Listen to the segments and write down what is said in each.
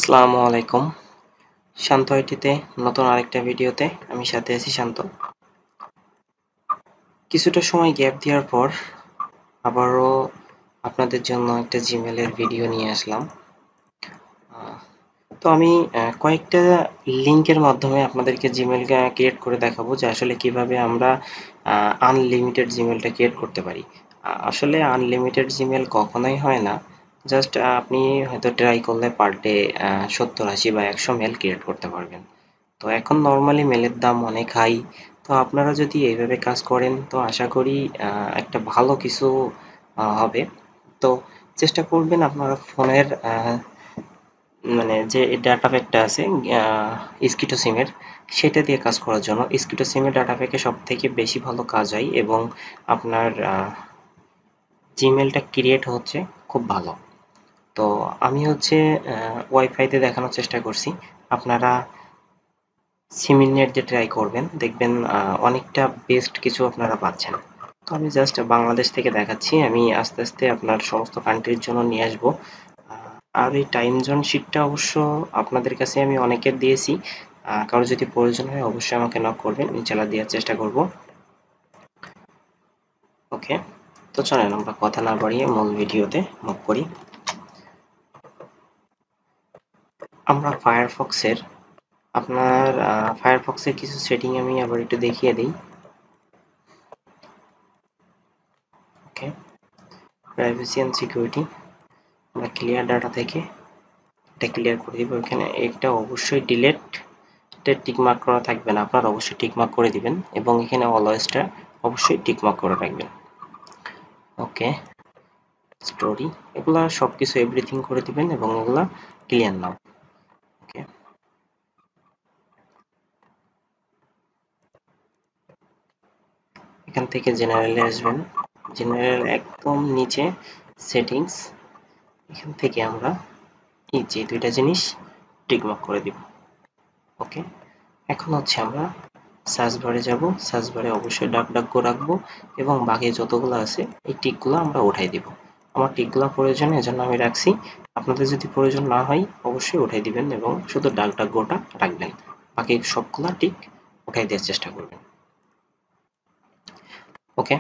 আসসালামু আলাইকুম। শান্ত আইটিতে নতুন আরেকটা ভিডিওতে আমি সাথে আছি শান্ত। কিছুটা সময় গ্যাপ দেওয়ার পর আবারও আপনাদের জন্য একটা জিমেলের ভিডিও নিয়ে আসলাম। তো আমি কয়েকটা লিংকের মাধ্যমে আপনাদেরকে জিমেল ক্রিয়েট করে দেখাবো যে আসলে কিভাবে আমরা আনলিমিটেড জিমেলটা ক্রিয়েট করতে পারি। আসলে আনলিমিটেড জিমেল কখনোই হয় না। জাস্ট আপনি হয়তো ট্রাই করলে পার ডে 70-80 বা 100 মেল ক্রিয়েট করতে পারবেন। তো এখন নর্মালি মেলের দাম অনেক হাই। তো আপনারা যদি এইভাবে কাজ করেন তো আশা করি একটা ভালো কিছু হবে। তো চেষ্টা করবেন আপনারা ফোনের মানে যে ডাটা প্যাকটা আছে স্কিটো সিমের, সেটা দিয়ে কাজ করার জন্য। স্কিটো সিমের ডাটা প্যাকে সব থেকে বেশি ভালো কাজ হয় এবং আপনার জিমেলটা ক্রিয়েট হচ্ছে খুব ভালো। তো আমি হচ্ছে ওয়াইফাইতে দেখানোর চেষ্টা করছি। আপনারা সিমিনেট দিয়ে ট্রাই করবেন, দেখবেন অনেকটা বেস্ট কিছু আপনারা পাচ্ছেন। তো আমি জাস্ট বাংলাদেশ থেকে দেখাচ্ছি, আমি আস্তে আস্তে আপনার সমস্ত কান্ট্রির জন্য নিয়ে আসবো। আর এই টাইম জোন শিটটা অবশ্য আপনাদের কাছে আমি অনেকের দিয়েছি। কারো যদি প্রয়োজন হয় অবশ্যই আমাকে নক করবেন, ইনশাআল্লাহ দেওয়ার চেষ্টা করব। ওকে, তো চলেন আমরা কথা না বাড়িয়ে মূল ভিডিওতে মুভ করি। আমরা ফায়ারফক্সের আপনার ফায়ারফক্সের কিছু সেটিং আমি আবার একটু দেখিয়ে দিই। ওকে, প্রাইভেসি অ্যান্ড সিকিউরিটি, আমরা ক্লিয়ার ডাটা থেকে এটা ক্লিয়ার করে দিব। এখানে এটা অবশ্যই ডিলেট টিকমার্ক করা থাকবে না, আপনারা অবশ্যই টিকমার্ক করে দিবেন এবং এখানে অলওয়েজটা অবশ্যই টিকমার্ক করে রাখবেন। ওকে, স্টোরি এগুলা সবকিছু এভরিথিং করে দিবেন এবং এগুলা ক্লিয়ার নাও। ওকে, এখান থেকে জেনারেলে আসবেন, জেনারেল একদম নিচে সেটিংস, এখান থেকে আমরা এই যে দুইটা জিনিস টিকমার্ক করে দিব। ওকে, এখন হচ্ছে আমরা সার্চ বারে যাব, সার্চ বারে অবশ্যই ডাকডাকগো রাখবো এবং বাকি যতগুলো আছে এই টিকগুলো আমরা উঠাই দিব। আমার টিকগুলো প্রয়োজন এজন্য আমি রাখছি, আপনাদের যদি প্রয়োজন না হয় অবশ্যই উঠাই দিবেন এবং শুধু ডাকডাকগোটা রাখবেন, বাকি সবগুলা টিক উঠাই দেওয়ার চেষ্টা করবেন। ওকে,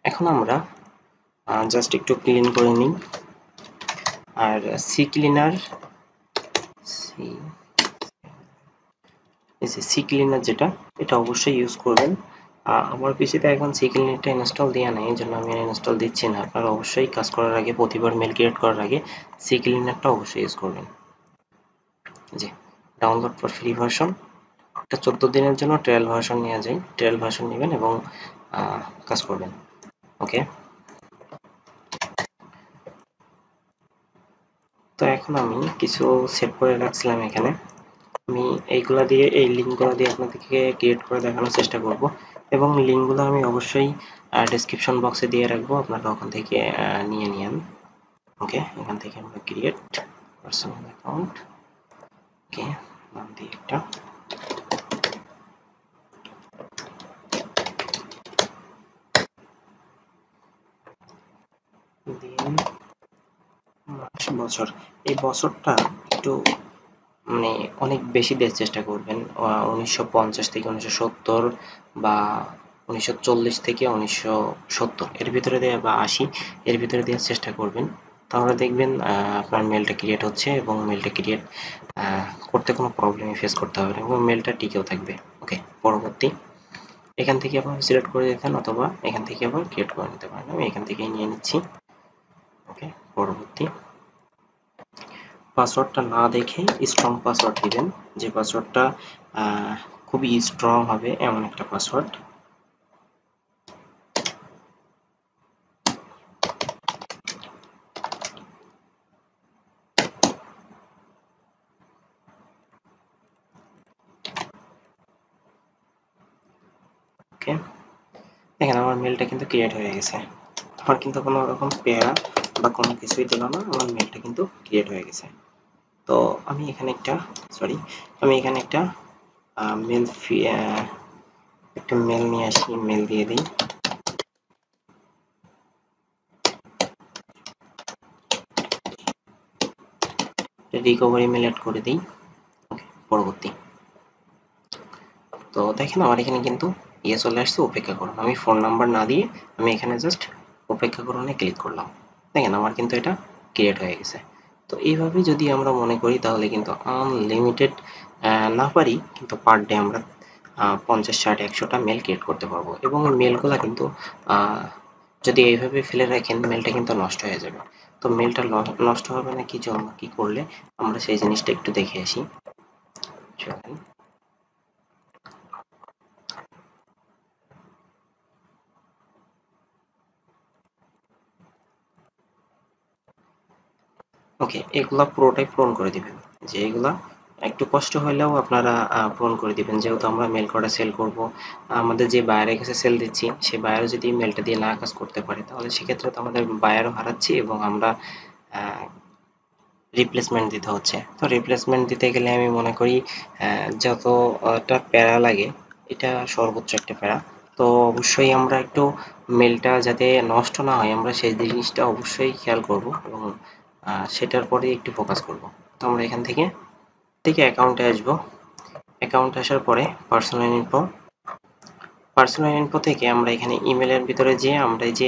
এখন আমরা জাস্ট একটু ক্লিন করে নিই। আর সি ক্লিনার, সি ক্লিনার যেটা, এটা অবশ্যই ইউজ করবেন। আমার পিসিতে এখন সি ক্লিনারটা ইনস্টল দেওয়া নেই, এই জন্য আমি ইনস্টল দিচ্ছি না। আপনারা অবশ্যই কাজ করার আগে, প্রতিবার মেল ক্রিয়েট করার আগে সি ক্লিনারটা অবশ্যই ইউজ করবেন। জি, ডাউনলোড ফর ফ্রি ভার্সন, এটা 14 দিনের জন্য ট্রায়াল ভার্সন নেওয়া যায়, ট্রায়াল ভার্সন নেবেন এবং কাজ করবেন। ওকে, তো এখন আমি কিছু সেট করে রাখছিলাম এখানে, আমি এইগুলা দিয়ে, এই লিঙ্কগুলো দিয়ে আপনাদেরকে ক্রিয়েট করে দেখানোর চেষ্টা করব এবং লিঙ্কগুলো আমি অবশ্যই ডেসক্রিপশন বক্সে দিয়ে রাখবো, আপনারা ওখান থেকে নিয়ে নিন। ওকে, এখান থেকে আমরা ক্রিয়েট পার্সোনাল অ্যাকাউন্ট, ওকে নাম দিয়ে একটা দিন, মাস, বছর। এই বছরটা একটু মানে অনেক বেশি দেওয়ার চেষ্টা করবেন, 1950 থেকে 1970 বা 1940 থেকে 1970 এর ভিতরে দেওয়া বা 80 এর ভিতরে দেওয়ার চেষ্টা করবেন। তাহলে দেখবেন আপনার মেলটা ক্রিয়েট হচ্ছে এবং মেলটা ক্রিয়েট করতে কোনো প্রবলেম ফেস করতে হবে না এবং মেলটা টিকেও থাকবে। ওকে, পরবর্তী, এখান থেকে আপনারা সিলেক্ট করে দিতেন অথবা এখান থেকে আবার ক্রিয়েট করে নিতে পারেন, আমি এখান থেকেই নিয়ে নিচ্ছি। ওকে, পরবর্তী, পাসওয়ার্ডটা না দেখে স্ট্রং পাসওয়ার্ড দিবেন, যে পাসওয়ার্ডটা খুবই স্ট্রং হবে এমন একটা পাসওয়ার্ড। ওকে, দেখেন আমার মেলটা কিন্তু ক্রিয়েট হয়ে গেছে, আমার কিন্তু কোনো রকম প্যারা বা কোনো কিছুই দিল না, আমার মেলটা কিন্তু ক্রিয়েট হয়ে গেছে। তো আমি এখানে একটা মেল একটা মেল নিয়ে আসি, মেল দিয়ে দিই। রিকভারি মেল অ্যাড করে দিই। ওকে, পরবর্তী। তো দেখেন আমার এখানে কিন্তু ইয়ে চলে আসছে, অপেক্ষা করুন। আমি ফোন নাম্বার না দিয়ে আমি এখানে জাস্ট অপেক্ষা করুনে ক্লিক করলাম। দেখেন আমার কিন্তু এটা ক্রিয়েট হয়ে গেছে। তো এইভাবে যদি আমরা মনে করি তাহলে কিন্তু আনলিমিটেড না পারি কিন্তু পার ডে আমরা 50, 60, 100টা মেল ক্রিয়েট করতে পারবো, এবং মেলগুলা কিন্তু যদি এইভাবে ফেলে রাখেন মেলটা কিন্তু নষ্ট হয়ে যাবে। তো মেলটা নষ্ট হবে না কি জন্য, কি করলে আমরা সেই জিনিসটা একটু দেখে আসি। চলেন। ওকে, এগুলা পুরোটাই পূরণ করে দিবেন। যে এগুলা একটু কষ্ট হইলেও আপনারা পূরণ করে দিবেন, যেহেতু আমরা মেল কটা সেল করব। আমাদের যে বায়ারের কাছে সেল দিচ্ছি সে বায়ারও যদি মেলটা দিয়ে না কাজ করতে পারে তাহলে সেক্ষেত্রে তো আমাদের বায়ারও হারাচ্ছি এবং আমরা রিপ্লেসমেন্ট দিতে হচ্ছে। তো রিপ্লেসমেন্ট দিতে গেলে আমি মনে করি যতটা প্যারা লাগে এটা সর্বোচ্চ একটা প্যারা। তো অবশ্যই আমরা একটু মেলটা যাতে নষ্ট না হয় আমরা সেই জিনিসটা অবশ্যই খেয়াল করব এবং সেটার পরে একটু ফোকাস করব। তো আমরা এখান থেকে অ্যাকাউন্টে আসবো। অ্যাকাউন্টে আসার পরে পার্সোনাল ইনফো থেকে আমরা এখানে ইমেলের ভিতরে যেয়ে আমরা এই যে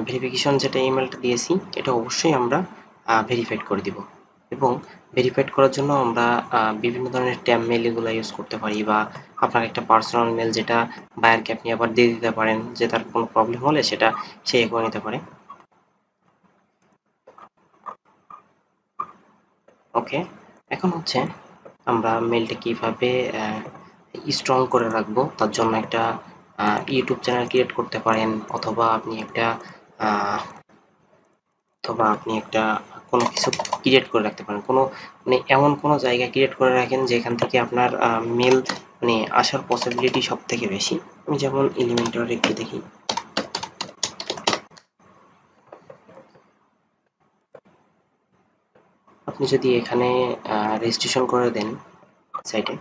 ভেরিফিকেশন যেটা ইমেলটা দিয়েছি এটা অবশ্যই আমরা ভেরিফাইড করে দিব। এবং ভেরিফাইড করার জন্য আমরা বিভিন্ন ধরনের ট্যাব মেল এগুলো ইউজ করতে পারি, বা আপনার একটা পার্সোনাল মেল যেটা বায়ারকে আপনি আবার দিয়ে দিতে পারেন, যে তার কোনো প্রবলেম হলে সেটা সে করে নিতে পারে। ওকে, এখন হচ্ছে আমরা মেলটা কিভাবে স্ট্রং করে রাখবো তার জন্য একটা ইউটিউব চ্যানেল ক্রিয়েট করতে পারেন, অথবা আপনি একটা আহ, কোনো কিছু ক্রিয়েট করে রাখতে পারেন, কোনো মানে এমন কোনো জায়গা ক্রিয়েট করে রাখেন যেখান থেকে আপনার মেল মানে আসার পসিবিলিটি সব থেকে বেশি। আমি যেমন এলিমেন্টর একটু দেখি। আপনি যদি এখানে রেজিস্ট্রেশন করে দেন সাইটে,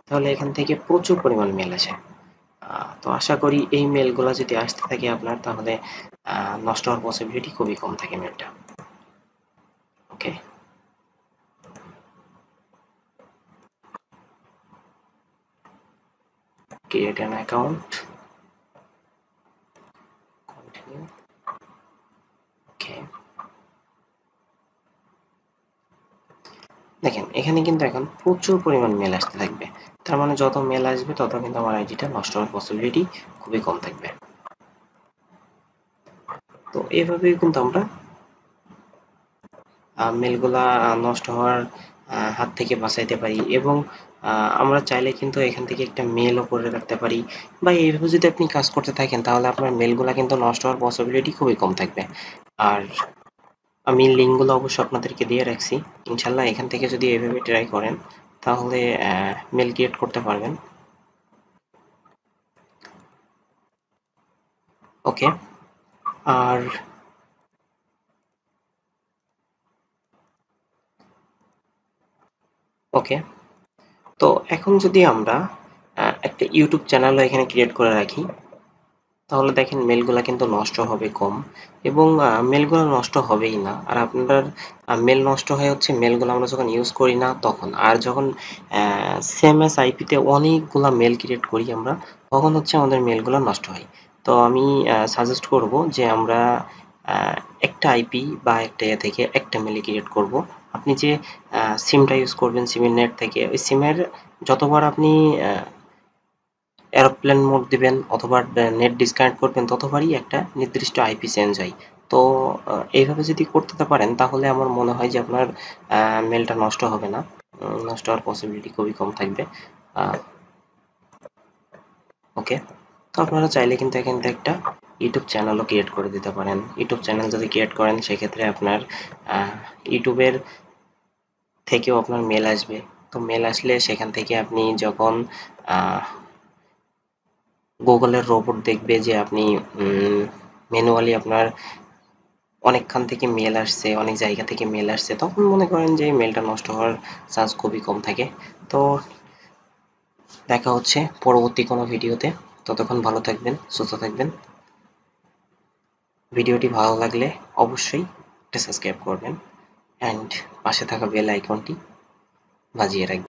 তাহলে এখান থেকে প্রচুর পরিমাণ মেল আসে। তো আশা করি এই মেলগুলো যদি আসতে থাকে আপনার, তাহলে নষ্ট হওয়ার পসিবিলিটি খুবই কম থাকে মেলটা। ওকে, ক্রিয়েট অ্যান অ্যাকাউন্ট, কন্টিনিউ। ওকে, দেখেন এখানে কিন্তু এখন প্রচুর পরিমাণ মেল আসতে থাকবে। তার মানে যত মেল আসবে তত কিন্তু আমার আইডিটা নষ্ট হওয়ার পসিবিলিটি খুবই কম থাকবে। তো এইভাবেই কিন্তু আমরা মেলগুলা নষ্ট হওয়ার হাত থেকে বাঁচাইতে পারি, এবং আমরা চাইলে কিন্তু এখান থেকে একটা মেলও করে রাখতে পারি। বা এইভাবে যদি আপনি কাজ করতে থাকেন তাহলে আপনার মেলগুলা কিন্তু নষ্ট হওয়ার পসিবিলিটি খুবই কম থাকবে। আর আমি লিঙ্কগুলো অবশ্যই আপনাদেরকে দিয়ে রাখছি। ইনশাল্লাহ এখান থেকে যদি এভাবে ট্রাই করেন তাহলে মেল ক্রিয়েট করতে পারবেন। ওকে, আর ওকে, তো এখন যদি আমরা একটা ইউটিউব চ্যানেলও এখানে ক্রিয়েট করে রাখি তাহলে দেখেন মেলগুলা কিন্তু নষ্ট হবে কম, এবং মেলগুলো নষ্ট হবেই না। আর আপনার মেল নষ্ট হয় হচ্ছে মেলগুলো আমরা যখন ইউজ করি না তখন, আর যখন সেম এস আইপিতে অনেকগুলা মেল ক্রিয়েট করি আমরা, তখন হচ্ছে আমাদের মেলগুলো নষ্ট হয়। তো আমি সাজেস্ট করব যে আমরা আহ, একটা আইপি বা একটা ইয়ে থেকে একটা মেল ক্রিয়েট করব। আপনি যে সিমটা ইউজ করবেন সিমের নেট থেকে, ওই সিমের যতবার আপনি এরোপ্লেন মোড দিবেন অথবা নেট ডিসকানেক্ট করবেন ততবারই একটা নির্দিষ্ট আইপি চেঞ্জ হয়। তো এইভাবে যদি করতে পারেন তাহলে আমার মনে হয় যে আপনার মেলটা নষ্ট হবে না, নষ্ট হওয়ার পসিবিলিটি খুবই কম থাকবে। ওকে, তো আপনারা চাইলে কিন্তু এখান থেকে একটা ইউটিউব চ্যানেলও ক্রিয়েট করে দিতে পারেন। ইউটিউব চ্যানেল যদি ক্রিয়েট করেন সেক্ষেত্রে আপনার ইউটিউবের থেকেও আপনার মেল আসবে। তো মেল আসলে সেখান থেকে আপনি যখন গুগলের রোবট দেখবে যে আপনি ম্যানুয়ালি আপনার অনেকখান থেকে মেল আসছে, অনেক জায়গা থেকে মেল আসছে, তখন মনে করেন যে মেলটা নষ্ট হওয়ার চান্স খুবই কম থাকে। তো দেখা হচ্ছে পরবর্তী কোনো ভিডিওতে। ততক্ষণ ভালো থাকবেন, সুস্থ থাকবেন। ভিডিওটি ভালো লাগলে অবশ্যই একটা সাবস্ক্রাইব করবেন। অ্যান্ড পাশে থাকা বেল আইকনটি বাজিয়ে রাখবেন।